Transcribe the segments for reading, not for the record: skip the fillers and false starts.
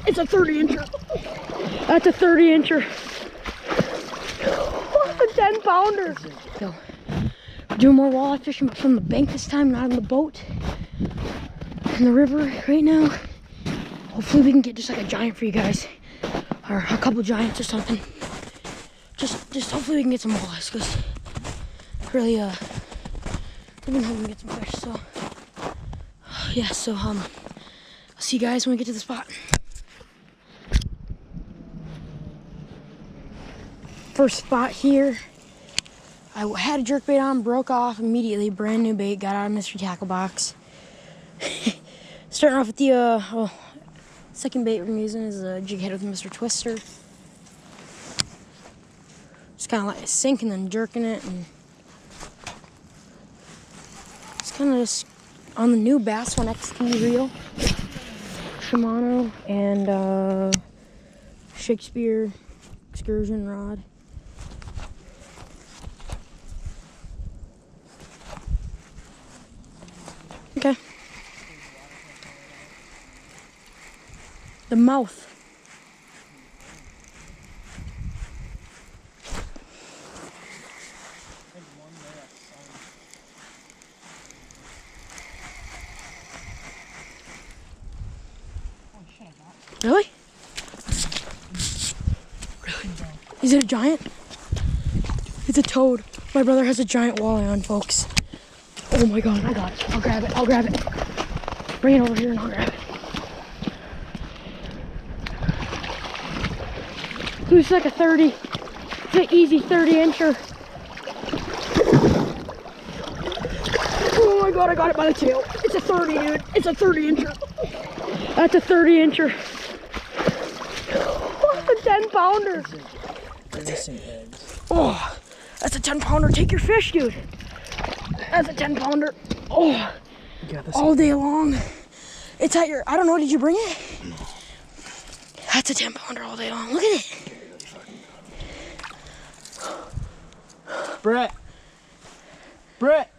It's a 30-incher. That's a 30-incher. That's a 10-pounder. So, we're doing more walleye fishing, but from the bank this time, not on the boat. In the river right now. Hopefully we can get just like a giant for you guys. Or a couple giants or something. Just hopefully we can get some walleyes, because really I've been hoping to get some fish. So yeah, so I'll see you guys when we get to the spot. First spot here. I had a jerkbait on, broke off immediately, brand new bait, got out of mystery tackle box. Starting off with the second bait we're using is a jig head with Mr. Twister. Just kind of like sinking and then jerking it, and it's kind of just on the new Bass 1 XT reel, Shimano, and Shakespeare excursion rod. Okay. The mouth. Really? Really? Is it a giant? It's a toad. My brother has a giant walleye on, folks. Oh my god, I got it. I'll grab it. I'll grab it. Bring it over here and I'll grab it. Dude, it's like a 30. It's an easy 30-incher. Oh my god, I got it by the tail. It's a 30, dude. It's a 30-incher. That's a 30-incher. That's a 10-pounder. Oh, that's a 10-pounder. Take your fish, dude. That's a 10-pounder. Oh, all day long. It's at your, I don't know, did you bring it? No. That's a 10-pounder all day long. Look at it. Brett. Brett.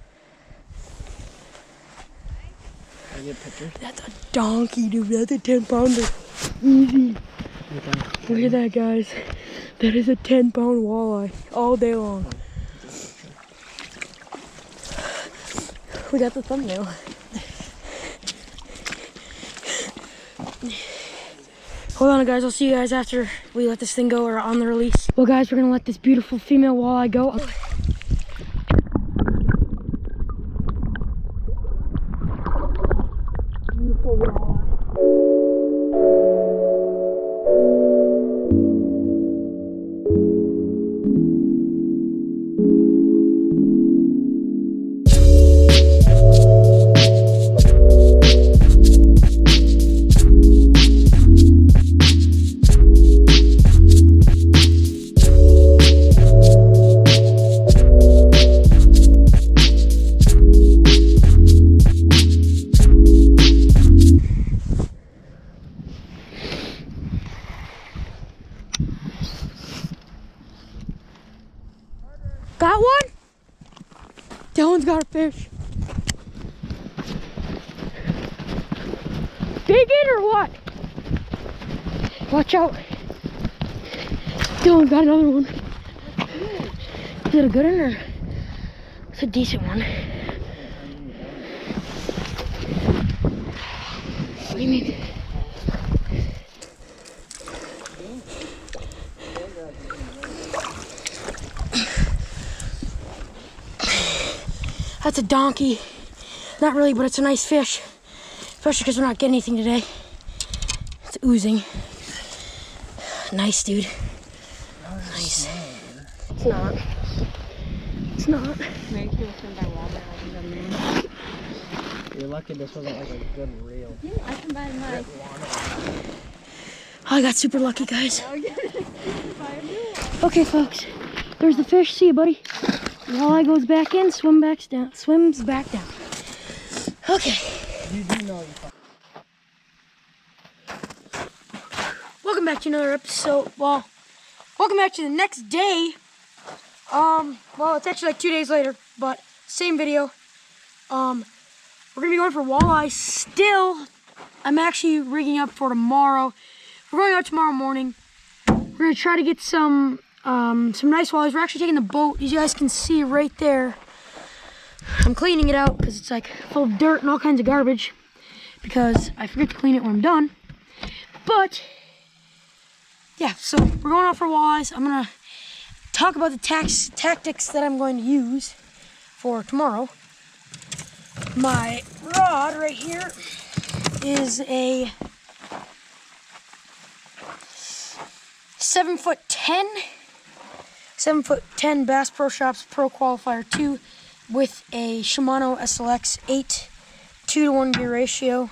Can I get a picture? That's a donkey, dude. That's a 10-pounder. Easy. Look at that, guys. That is a 10-pound walleye all day long. We got the thumbnail. Hold on, guys. I'll see you guys after we let this thing go or on the release. Well, guys, we're gonna let this beautiful female walleye go. Beautiful walleye. Got one? Dylan's got a fish. Big it or what? Watch out. Dylan got another one. Is it a good one or? It's a decent one. What do you mean? That's a donkey. Not really, but it's a nice fish. Especially because we're not getting anything today. It's oozing. Nice, dude. Nice. It's not. It's not. Maybe he was turned by water. You're lucky this wasn't like a good reel. Yeah, I can buy mine. I got super lucky, guys. Okay, folks. There's the fish. See you, buddy. Walleye goes back in, swims back down. Okay. You do know. Welcome back to another episode. Well, welcome back to the next day. Well, it's actually like 2 days later, but same video. We're gonna be going for walleye still. I'm actually rigging up for tomorrow we're going out tomorrow morning. We're gonna try to get some nice walleyes. We're actually taking the boat. As you guys can see right there, I'm cleaning it out because it's like full of dirt and all kinds of garbage because I forget to clean it when I'm done. But yeah, so we're going out for walleyes. I'm gonna talk about the tactics that I'm going to use for tomorrow. My rod right here is a 7'10" Bass Pro Shops Pro Qualifier 2 with a Shimano SLX 8 2-to-1 gear ratio.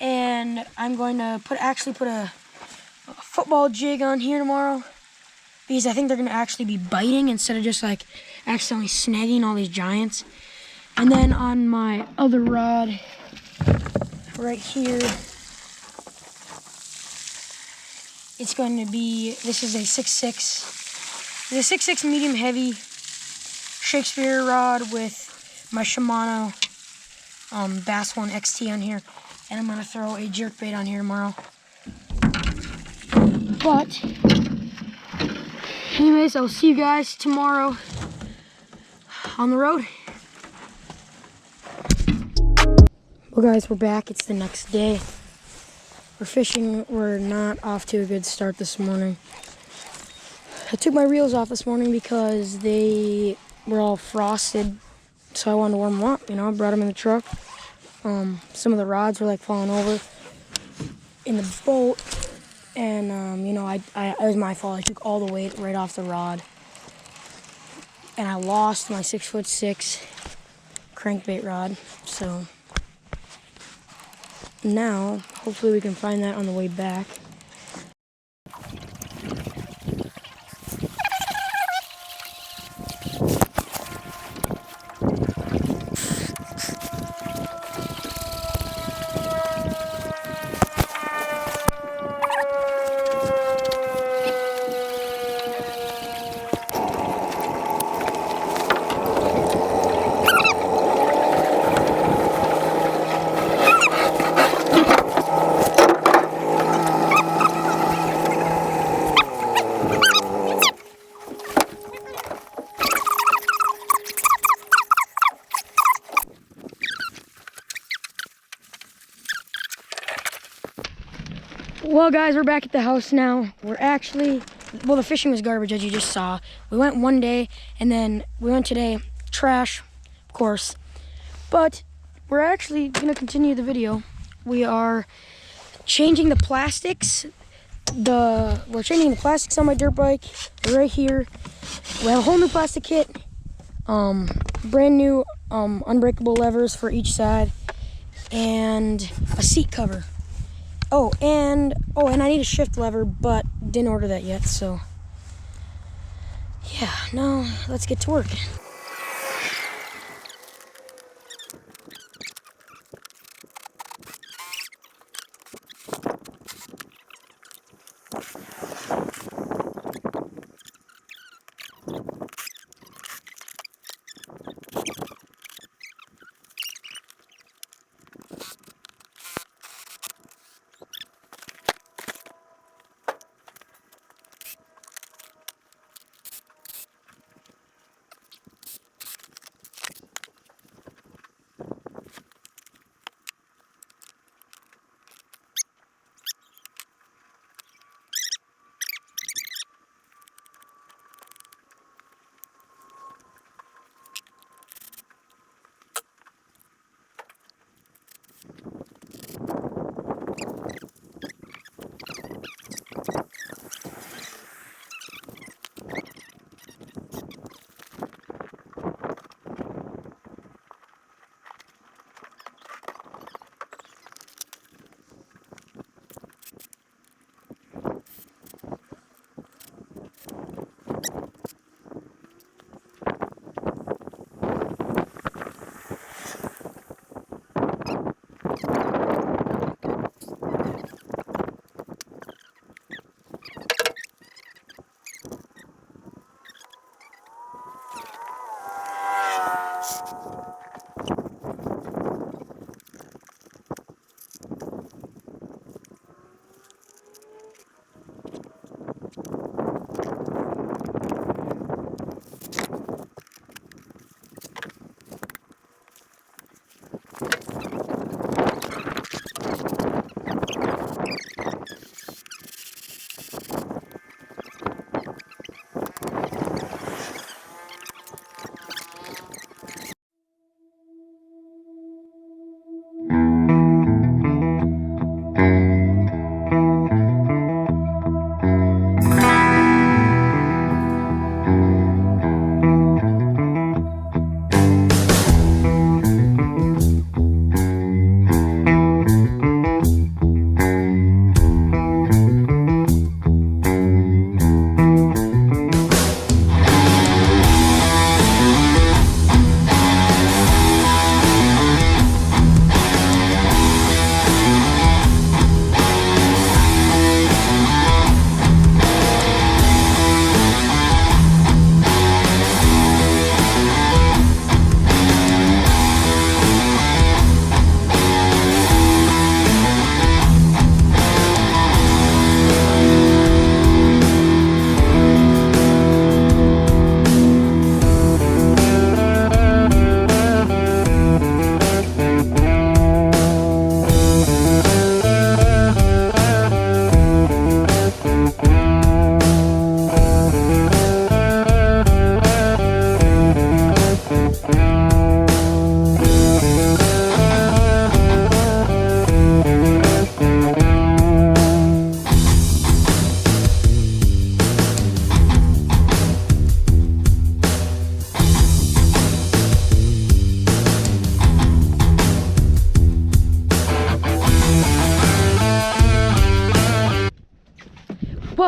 And I'm going to actually put a football jig on here tomorrow because I think they're going to actually be biting instead of just like accidentally snagging all these giants. And then on my other rod right here, it's going to be, this is a 6'6", the 6'6" medium heavy Shakespeare rod with my Shimano Bass 1 XT on here. And I'm going to throw a jerkbait on here tomorrow. But anyways, I'll see you guys tomorrow on the road. Well guys, we're back. It's the next day. We're fishing. We're not off to a good start this morning. I took my reels off this morning because they were all frosted, so I wanted to warm them up. You know, I brought them in the truck. Some of the rods were like falling over in the boat, and you know, it was my fault. I took all the weight right off the rod, and I lost my 6'6" crankbait rod. So now, hopefully, we can find that on the way back. Well guys, we're back at the house now. We're actually, well, the fishing was garbage as you just saw. We went one day and then we went today. Trash, of course. But we're actually gonna continue the video. We are changing the plastics. We're changing the plastics on my dirt bike right here. We have a whole new plastic kit. Brand new unbreakable levers for each side and a seat cover. Oh, and I need a shift lever, but didn't order that yet, so yeah, now let's get to work.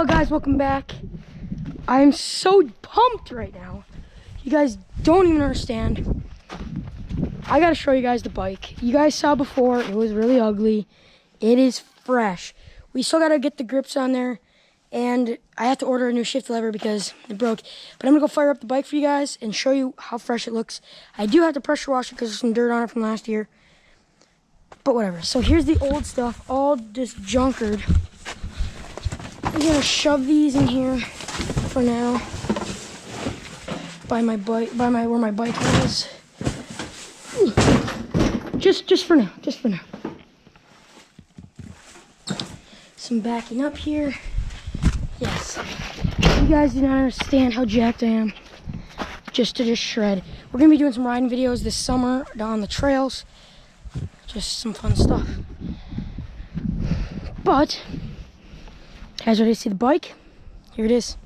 Well, guys, welcome back. I'm so pumped right now. You guys don't even understand. I gotta show you guys the bike. You guys saw before, it was really ugly. It is fresh. We still gotta get the grips on there, and I have to order a new shift lever because it broke. But I'm gonna go fire up the bike for you guys and show you how fresh it looks. I do have to pressure wash it because there's some dirt on it from last year. But whatever. So here's the old stuff, all just junkered. I'm gonna shove these in here for now. By my bike, where my bike was. Just for now, just for now. Some backing up here. Yes. You guys do not understand how jacked I am. Just shred. We're gonna be doing some riding videos this summer on the trails. Just some fun stuff. But, guys, ready to see the bike? Here it is.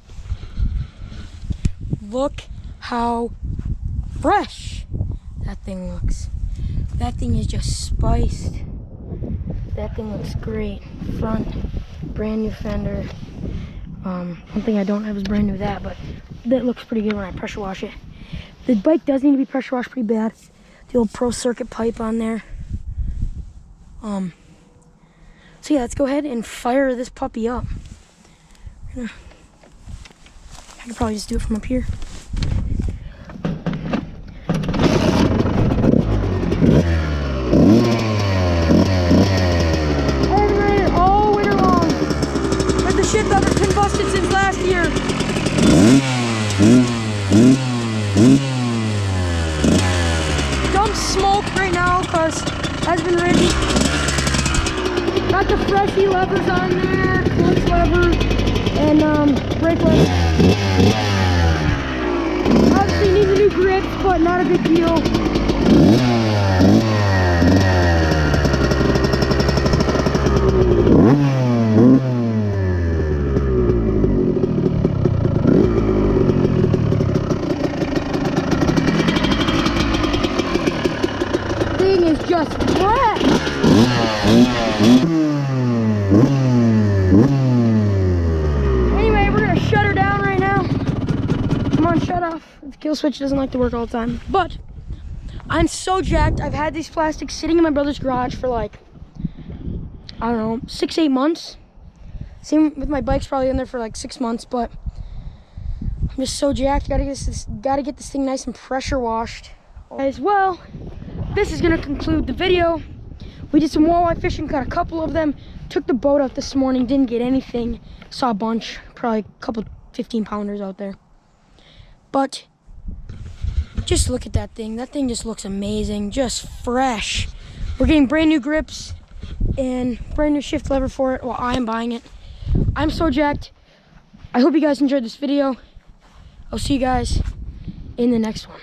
Look how fresh that thing looks. That thing is just spiced. That thing looks great. Front, brand new fender. One thing I don't have is brand new but that looks pretty good when I pressure wash it. The bike does need to be pressure washed pretty bad. The old Pro Circuit pipe on there. So yeah, let's go ahead and fire this puppy up. I could probably just do it from up here. Shit that has been busted since last year. Dump smoke right now because it has been ridden. Got the freshy levers on there, clutch lever, and brake lever. Obviously needs a new grip, but not a big deal. Just fresh. Anyway, we're gonna shut her down right now. Come on, shut off. The kill switch doesn't like to work all the time. But I'm so jacked. I've had these plastics sitting in my brother's garage for like, I don't know, 6-8 months. Same with my bike's probably in there for like 6 months, but I'm just so jacked. Gotta get this thing nice and pressure washed. As well, this is gonna conclude the video. We did some walleye fishing, caught a couple of them. Took the boat out this morning, didn't get anything. Saw a bunch, probably a couple 15-pounders out there. But just look at that thing. That thing just looks amazing, just fresh. We're getting brand new grips and brand new shift lever for it. Well, I am buying it. I'm so jacked. I hope you guys enjoyed this video. I'll see you guys in the next one.